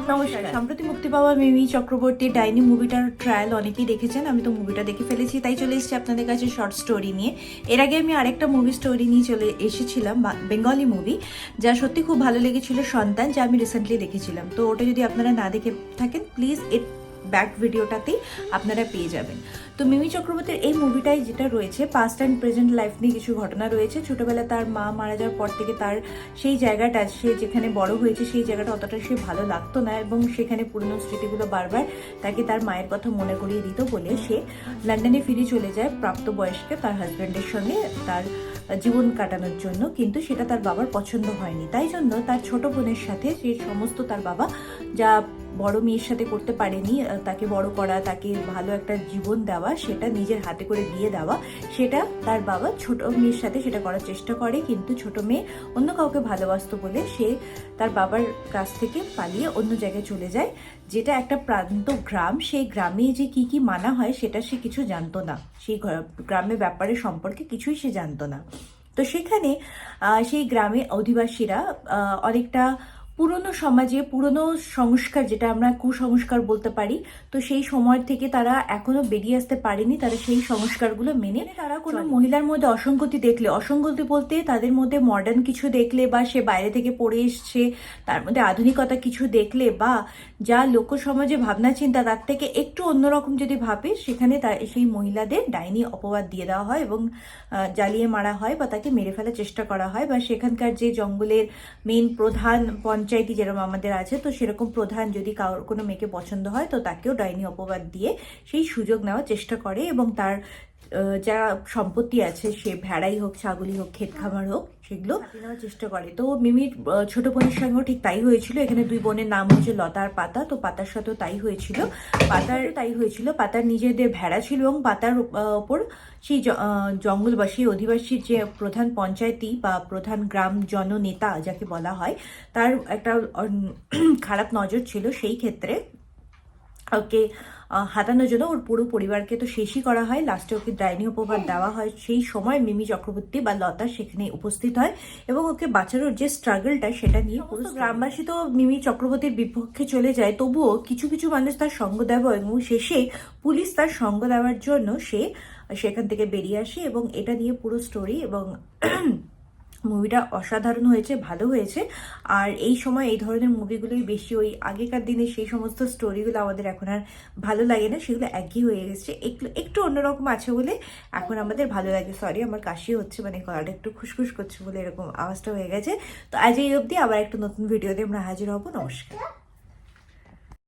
নমস্কার। সম্প্রতি মুক্তি পাওয়া মিমি চক্রবর্তীর ডাইনি মুভিটার ট্রায়াল অনেকেই দেখেছেন। আমি তো মুভিটা দেখে ফেলেছি, তাই চলে এসেছি আপনাদের কাছে শর্ট স্টোরি নিয়ে। এর আগে আমি আরেকটা মুভি স্টোরি নিয়ে চলে এসেছিলাম, বেঙ্গলি মুভি, যা সত্যি খুব ভালো লেগেছিল, সন্তান, যা আমি রিসেন্টলি দেখেছিলাম। তো ওটা যদি আপনারা না দেখে থাকেন, প্লিজ এর ব্যাক ভিডিওটাতেই আপনারা পেয়ে যাবেন। তো মিমি চক্রবর্তীর এই মুভিটাই যেটা রয়েছে, পাস্ট অ্যান্ড প্রেজেন্ট লাইফ নিয়ে কিছু ঘটনা রয়েছে। ছোটবেলায় তার মা মারা যাওয়ার পর থেকে তার সেই জায়গাটা, সে যেখানে বড় হয়েছে সেই জায়গাটা অতটা সে ভালো লাগতো না, এবং সেখানে পুরনো স্মৃতিগুলো বারবার তাকে তার মায়ের কথা মনে করিয়ে দিত বলে সে লন্ডনে ফিরে চলে যায় প্রাপ্তবয়স্কে তার হাজব্যান্ডের সঙ্গে তার জীবন কাটানোর জন্য। কিন্তু সেটা তার বাবার পছন্দ হয়নি, তাই জন্য তার ছোট বোনের সাথে যে সমস্ত তার বাবা যা বড় মেয়ের সাথে করতে পারেনি, তাকে বড় করা, তাকে ভালো একটা জীবন দেওয়া, সেটা নিজের হাতে করে দিয়ে দেওয়া, সেটা তার বাবা ছোট মেয়ের সাথে সেটা করার চেষ্টা করে। কিন্তু ছোট মেয়ে অন্য কাউকে ভালোবাসতো বলে সে তার বাবার কাছ থেকে পালিয়ে অন্য জায়গায় চলে যায়, যেটা একটা প্রান্ত গ্রাম। সেই গ্রামে যে কি কি মানা হয় সেটা সে কিছু জানতো না, সেই গ্রামের ব্যাপারে সম্পর্কে কিছুই সে জানতো না। তো সেখানে সেই গ্রামে অধিবাসীরা অনেকটা পুরনো সমাজে পুরনো সংস্কার, যেটা আমরা কুসংস্কার বলতে পারি, তো সেই সময় থেকে তারা এখনো বেরিয়ে আসতে পারেনি। তারা সেই সংস্কারগুলো মেনে তারা কোনো মহিলার মধ্যে অসঙ্গতি দেখলে, অসঙ্গতি বলতে তাদের মধ্যে মডার্ন কিছু দেখলে, বা সে বাইরে থেকে পড়ে এসছে তার মধ্যে আধুনিকতা কিছু দেখলে, বা যা লোক সমাজে ভাবনা চিন্তা তার থেকে একটু অন্যরকম যদি ভাবে, সেখানে সেই মহিলাদের ডাইনি অপবাদ দিয়ে দেওয়া হয় এবং জ্বালিয়ে মারা হয়, বা তাকে মেরে ফেলার চেষ্টা করা হয়। বা সেখানকার যে জঙ্গলের মেইন প্রধান পঞ্চায়েতি যেরকম আমাদের আছে, তো সেরকম প্রধান যদি কারোর কোনো মেয়েকে পছন্দ হয়, তো তাকেও ডাইনি অপবাদ দিয়ে সেই সুযোগ নেওয়ার চেষ্টা করে, এবং তার যা সম্পত্তি আছে, সে ভেড়াই হোক, ছাগলই হোক, ক্ষেত খামার হোক, সেগুলো নেওয়ার চেষ্টা করে। তো মিমির ছোট বোনের সঙ্গেও ঠিক তাই হয়েছিল। এখানে দুই বোনের নাম হচ্ছে লতা আর পাতা। তো পাতার সাথেও তাই হয়েছিল, পাতার নিজেদের ভেড়া ছিল, এবং পাতার ওপর সেই জঙ্গলবাসী অধিবাসীর যে প্রধান পঞ্চায়েতি বা প্রধান গ্রাম জননেতা যাকে বলা হয়, তার একটা খারাপ নজর ছিল। সেই ক্ষেত্রে ওকে হাতানোর জন্য ওর পুরো পরিবারকে তো শেষই করা হয়, লাস্টে ওকে ডাইনি উপহার দেওয়া হয়। সেই সময় মিমি চক্রবর্তী বা লতা সেখানে উপস্থিত হয়, এবং ওকে বাঁচানোর যে স্ট্রাগলটা সেটা নিয়ে পুরো গ্রামবাসী তো মিমি চক্রবর্তীর বিপক্ষে চলে যায়, তবুও কিছু কিছু মানুষ তার সঙ্গ দেয়, এবং শেষে পুলিশ তার সঙ্গ দেওয়ার জন্য সে সেখান থেকে বেরিয়ে আসে। এবং এটা নিয়ে পুরো স্টোরি, এবং মুভিটা অসাধারণ হয়েছে, ভালো হয়েছে। আর এই সময় এই ধরনের মুভিগুলোই বেশি, ওই আগেকার দিনে সেই সমস্ত স্টোরিগুলো আমাদের এখন আর ভালো লাগে না, সেগুলো একই হয়ে গেছে, একটু একটু অন্যরকম আছে বলে এখন আমাদের ভালো লাগে। সরি, আমার কাশি হচ্ছে, মানে গলাটা একটু খুসখুস করছে বলে এরকম আওয়াজটা হয়ে গেছে। তো আজ এই অবধি, আবার একটা নতুন ভিডিও দিয়ে আমরা হাজির হব। নমস্কার।